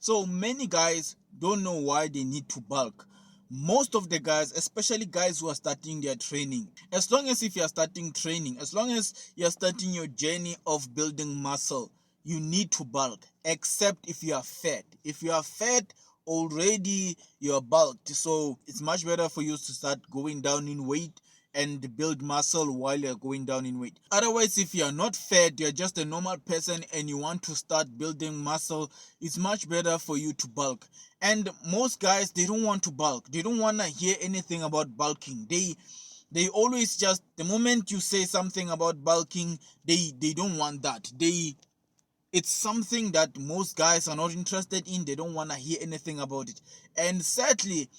So many guys don't know why they need to bulk. Most of the guys, especially guys who are starting their training, as long as if you are starting training, as long as you are starting your journey of building muscle, you need to bulk, except if you are fat. If you are fat already, you are bulked. So it's much better for you to start going down in weight and build muscle while you're going down in weight. Otherwise, if you're not fat, you're just a normal person and you want to start building muscle, it's much better for you to bulk. And most guys, they don't want to bulk. They don't want to hear anything about bulking. They always just, the moment you say something about bulking, they don't want that. It's something that most guys are not interested in. They don't want to hear anything about it. And sadly,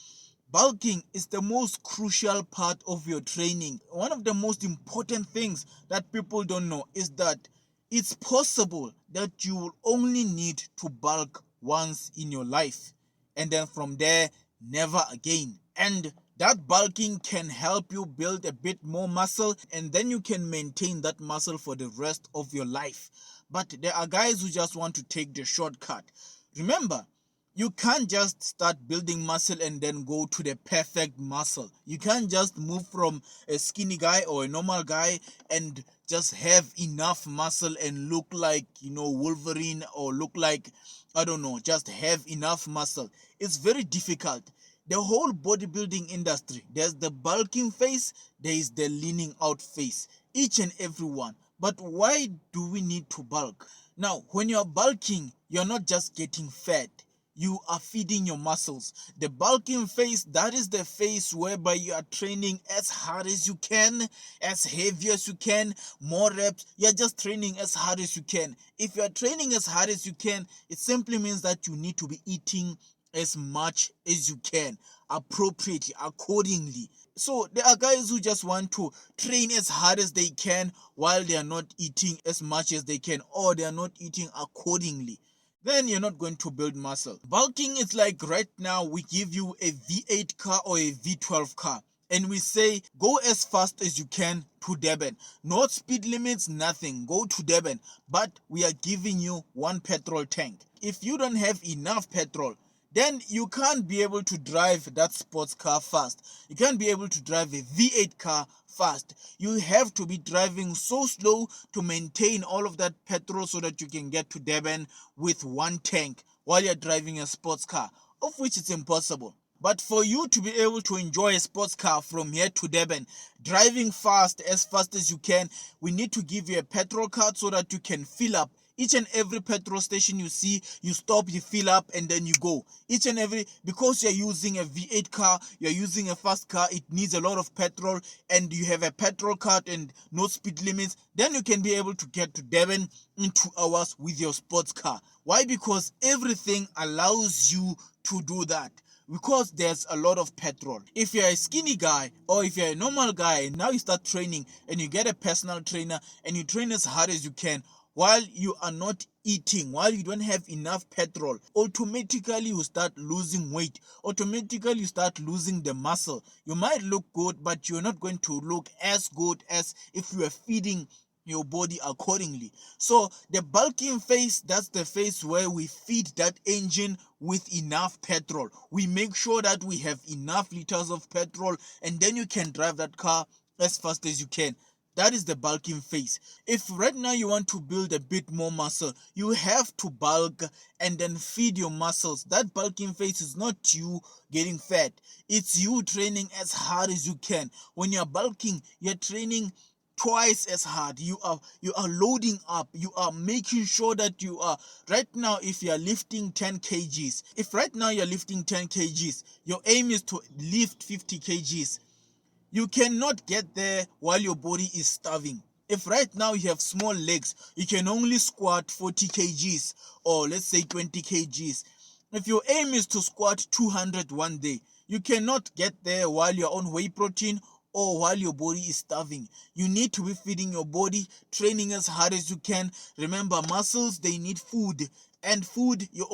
bulking is the most crucial part of your training. One of the most important things that people don't know is that it's possible that you will only need to bulk once in your life, and then from there, never again. And that bulking can help you build a bit more muscle, and then you can maintain that muscle for the rest of your life. But there are guys who just want to take the shortcut. Remember, you can't just start building muscle and then go to the perfect muscle. You can't just move from a skinny guy or a normal guy and just have enough muscle and look like, Wolverine, or look like, I don't know, just have enough muscle. It's very difficult. The whole bodybuilding industry, there's the bulking phase, there is the leaning out phase, each and every one. But why do we need to bulk? Now, when you're bulking, you're not just getting fat, you are feeding your muscles. The bulking phase, that is the phase whereby you are training as hard as you can, as heavy as you can, more reps. You're just training as hard as you can. If you're training as hard as you can, it simply means that you need to be eating as much as you can, appropriately, accordingly. So there are guys who just want to train as hard as they can while they are not eating as much as they can, or they are not eating accordingly. Then you're not going to build muscle. Bulking is like right now we give you a V8 car or a V12 car, and we say go as fast as you can to Durban. No speed limits, nothing. Go to Durban, but we are giving you one petrol tank. If you don't have enough petrol, then you can't be able to drive that sports car fast. You can't be able to drive a V8 car fast. You have to be driving so slow to maintain all of that petrol so that you can get to Durban with one tank while you're driving a sports car, of which it's impossible. But for you to be able to enjoy a sports car from here to Durban, driving fast as you can, we need to give you a petrol card so that you can fill up. Each and every petrol station you see, you stop, you fill up, and then you go. Each and every, because you're using a V8 car, you're using a fast car, it needs a lot of petrol, and you have a petrol card and no speed limits, then you can be able to get to Durban in 2 hours with your sports car. Why? Because everything allows you to do that, because there's a lot of petrol. If you're a skinny guy or if you're a normal guy and now you start training and you get a personal trainer and you train as hard as you can while you are not eating, while you don't have enough petrol, automatically you start losing weight. Automatically you start losing the muscle. You might look good, but you're not going to look as good as if you are feeding your body accordingly. So the bulking phase, that's the phase where we feed that engine with enough petrol. We make sure that we have enough liters of petrol, and then you can drive that car as fast as you can. That is the bulking phase. If right now you want to build a bit more muscle, you have to bulk and then feed your muscles. That bulking phase is not you getting fat. It's you training as hard as you can. When you're bulking, you're training twice as hard. You are loading up. You are making sure that you are, right now, if you are lifting 10 kgs, if right now you're lifting 10 kgs, your aim is to lift 50 kgs. You cannot get there while your body is starving. If right now you have small legs, you can only squat 40 kgs, or let's say 20 kgs. If your aim is to squat 200 one day, you cannot get there while you're on whey protein or while your body is starving. You need to be feeding your body, training as hard as you can. Remember, muscles, they need food. And food, you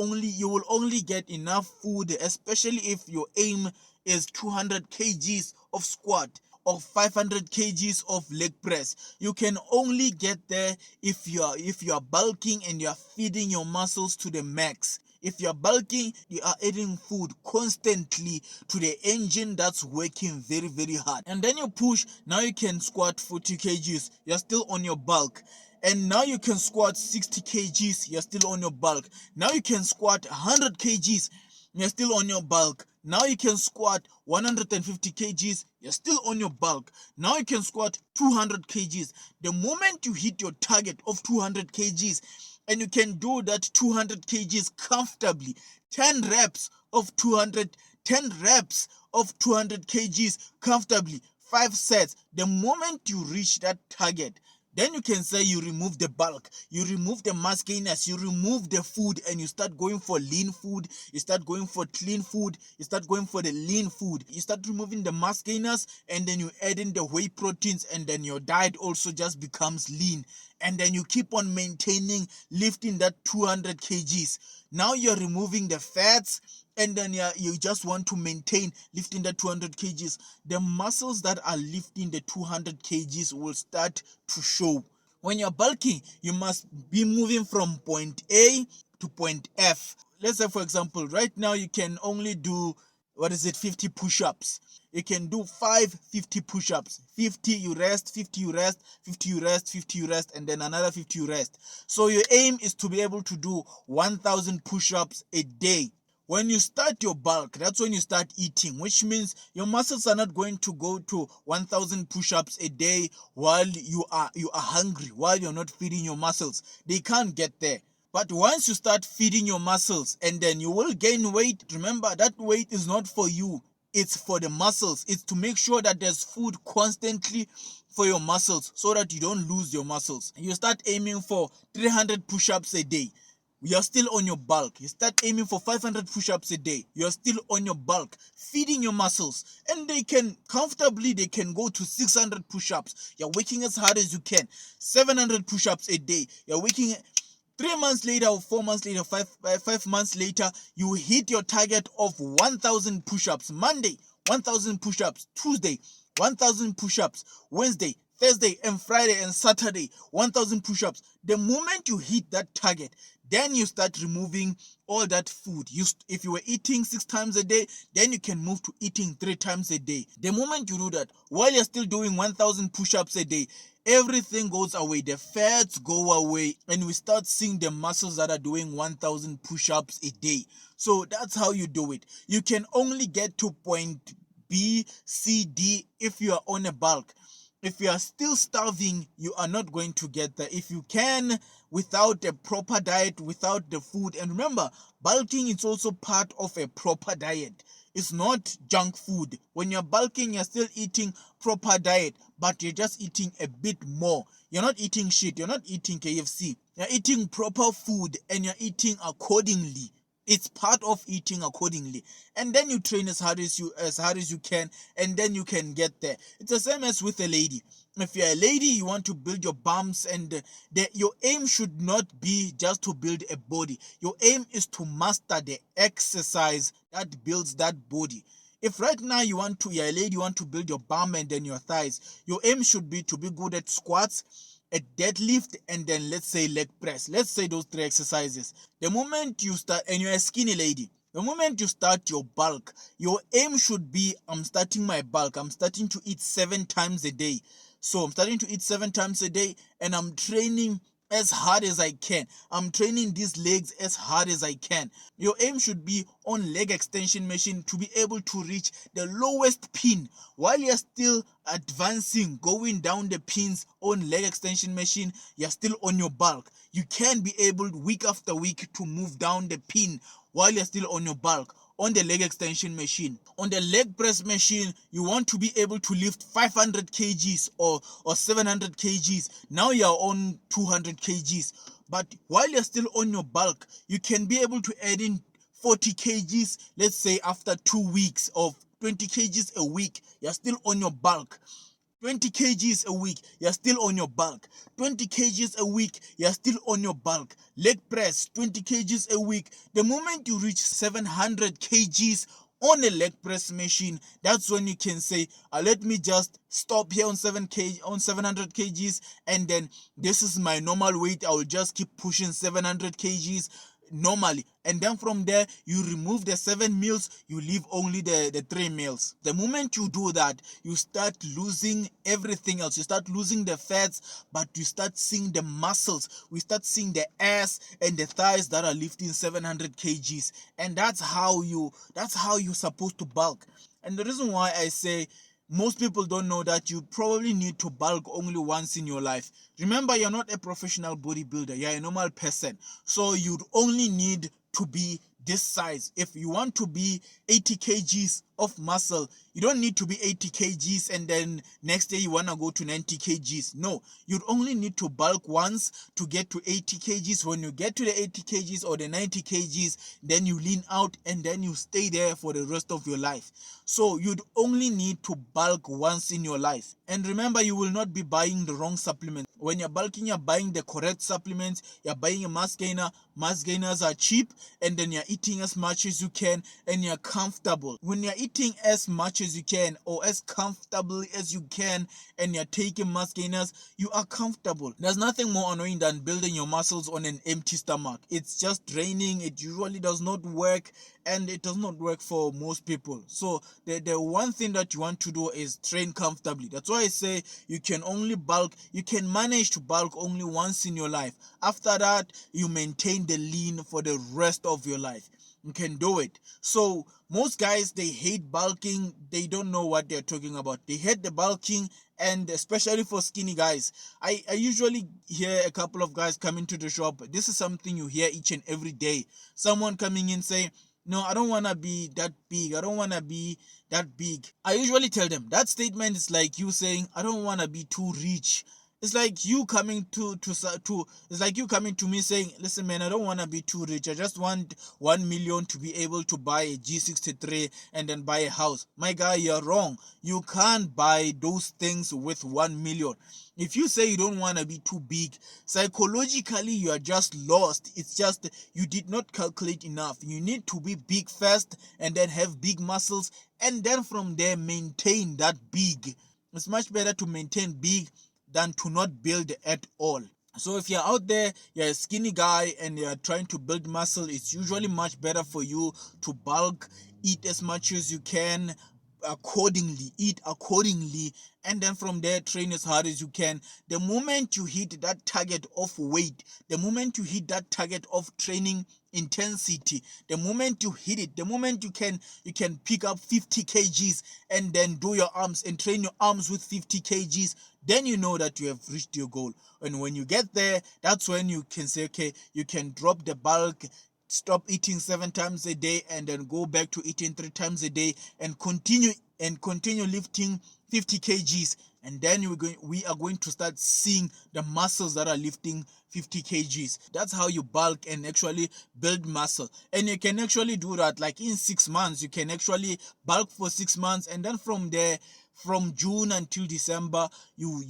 will only get enough food, especially if your aim is 200 kgs of squat or 500 kgs of leg press. You can only get there if you are bulking and you are feeding your muscles to the max. If you're bulking, you are adding food constantly to the engine that's working very, very hard. And then you push, now you can squat 40 kgs, you're still on your bulk. And now you can squat 60 kgs, you're still on your bulk. Now you can squat 100 kgs, you're still on your bulk. Now you can squat 150 kgs, you're still on your bulk. Now you can squat 200 kgs. The moment you hit your target of 200 kgs, and you can do that 200 kgs comfortably, 10 reps of 200 kgs comfortably, 5 sets. The moment you reach that target, then you can say you remove the bulk, you remove the mass gainers, you remove the food, and you start going for lean food, you start going for clean food, you start going for the lean food. You start removing the mass gainers, and then you add in the whey proteins, and then your diet also just becomes lean. And then you keep on maintaining lifting that 200 kgs. Now you're removing the fats, and then you just want to maintain lifting the 200 kgs. The muscles that are lifting the 200 kgs will start to show. When you're bulking, you must be moving from point A to point F. Let's say, for example, right now you can only do 50 push-ups. You can do 50 push-ups. 50 you rest, 50 you rest, 50 you rest, 50 you rest, and then another 50 you rest. So your aim is to be able to do 1,000 push-ups a day. When you start your bulk, that's when you start eating, which means your muscles are not going to go to 1,000 push-ups a day while you are hungry, while you're not feeding your muscles. They can't get there. But once you start feeding your muscles, and then you will gain weight, remember that weight is not for you, it's for the muscles. It's to make sure that there's food constantly for your muscles so that you don't lose your muscles. You start aiming for 300 push-ups a day. You're still on your bulk. You start aiming for 500 push-ups a day. You're still on your bulk, feeding your muscles. And they can go to 600 push-ups. You're working as hard as you can. 700 push-ups a day. You're working 3 months later, or 4 months later, 5 months later, you hit your target of 1,000 push-ups. Monday, 1,000 push-ups. Tuesday, 1,000 push-ups. Wednesday, Thursday, and Friday and Saturday, 1,000 push-ups. The moment you hit that target, then you start removing all that food. If you were eating 6 times a day, then you can move to eating 3 times a day. The moment you do that, while you're still doing 1,000 push-ups a day, everything goes away. The fats go away, and we start seeing the muscles that are doing 1,000 push-ups a day. So that's how you do it. You can only get to point B, C, D if you are on a bulk. If you are still starving, you are not going to get there. If you can, without a proper diet, without the food, and remember, bulking is also part of a proper diet. It's not junk food. When you're bulking, you're still eating proper diet, but you're just eating a bit more. You're not eating shit. You're not eating KFC. You're eating proper food, and you're eating accordingly. It's part of eating accordingly. And then you train as hard as you can, and then you can get there. It's the same as with a lady. If you're a lady, you want to build your bumps, and your aim should not be just to build a body. Your aim is to master the exercise that builds that body. If right now you're a lady, you want to build your bum and then your thighs, your aim should be to be good at squats, a deadlift, and then let's say leg press. Let's say those 3 exercises. The moment you start, and you're a skinny lady, the moment you start your bulk, your aim should be, I'm starting my bulk. I'm starting to eat 7 times a day. So I'm starting to eat 7 times a day, and I'm training as hard as I can. I'm training these legs as hard as I can. Your aim should be on leg extension machine to be able to reach the lowest pin while you're still advancing, going down the pins on leg extension machine. You're still on your bulk. You can be able week after week to move down the pin while you're still on your bulk. On the leg extension machine, on the leg press machine, you want to be able to lift 500 kgs or 700 kgs. Now you're on 200 kgs. But while you're still on your bulk, you can be able to add in 40 kgs, let's say after 2 weeks, of 20 kgs a week. You're still on your bulk. 20 kgs a week, you're still on your bulk. 20 kgs a week, you're still on your bulk. Leg press, 20 kgs a week. The moment you reach 700 kgs on a leg press machine, that's when you can say, let me just stop here on 700 kgs, and then this is my normal weight. I will just keep pushing 700 kgs. normally, and then from there you remove the 7 meals, you leave only the 3 meals. The moment you do that, you start losing everything else. You start losing the fats, but you start seeing the muscles. We start seeing the ass and the thighs that are lifting 700 kgs, and that's how you're supposed to bulk. And the reason why I say most people don't know that you probably need to bulk only once in your life. Remember, you're not a professional bodybuilder, you're a normal person. So you'd only need to be this size. If you want to be 80 kgs of muscle, you don't need to be 80 kgs and then next day you want to go to 90 kgs. No, you'd only need to bulk once to get to 80 kgs. When you get to the 80 kgs or the 90 kgs, then you lean out and then you stay there for the rest of your life. So you'd only need to bulk once in your life. And remember, you will not be buying the wrong supplements. When you're bulking, you're buying the correct supplements. You're buying a mass gainer. Mass gainers are cheap, and then you're eating as much as you can and you're comfortable. When you're eating as much as you can or as comfortably as you can and you're taking mass gainers, you are comfortable. There's nothing more annoying than building your muscles on an empty stomach. It's just draining. It usually does not work, and it does not work for most people. So the one thing that you want to do is train comfortably. That's why I say you can manage to bulk only once in your life. After that, you maintain the lean for the rest of your life. You can do it. So most guys, they hate bulking. They don't know what they're talking about. They hate the bulking, and especially for skinny guys. I usually hear a couple of guys come into the shop. This is something you hear each and every day. Someone coming in say, no, I don't want to be that big. I don't want to be that big. I usually tell them that statement is like you saying, I don't want to be too rich. It's like you coming it's like you coming to me saying, listen man, I don't want to be too rich. I just want 1 million to be able to buy a G63 and then buy a house. My guy, you're wrong. You can't buy those things with 1 million. If you say you don't want to be too big, psychologically you are just lost. It's just you did not calculate enough. You need to be big first and then have big muscles, and then from there maintain that big. It's much better to maintain big than to not build at all. So if you're out there, you're a skinny guy and you're trying to build muscle, it's usually much better for you to bulk, eat as much as you can eat accordingly, and then from there train as hard as you can. The moment you hit that target of weight, the moment you hit that target of training intensity, the moment you hit it, the moment you can pick up 50 kgs and then do your arms and train your arms with 50 kgs, then you know that you have reached your goal. And when you get there, that's when you can say, okay, you can drop the bulk, stop eating 7 times a day and then go back to eating 3 times a day and continue lifting 50 kgs, and then we are going to start seeing the muscles that are lifting 50 kgs. That's how you bulk and actually build muscle. And you can actually do that like in 6 months. You can actually bulk for 6 months, and then from there, from June until December, you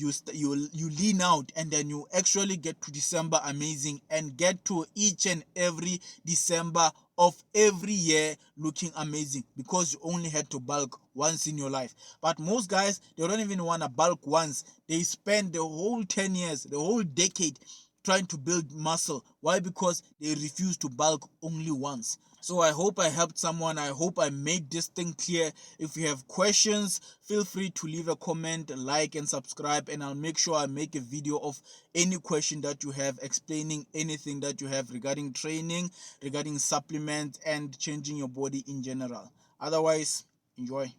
lean out, and then you actually get to December amazing and get to each and every December of every year looking amazing, because you only had to bulk once in your life. But most guys, they don't even want to bulk once. They spend the whole 10 years, the whole decade trying to build muscle. Why? Because they refuse to bulk only once. So I hope I helped someone. I hope I made this thing clear. If you have questions, feel free to leave a comment, like and subscribe, and I'll make sure I make a video of any question that you have, explaining anything that you have regarding training, regarding supplements, and changing your body in general. Otherwise, enjoy.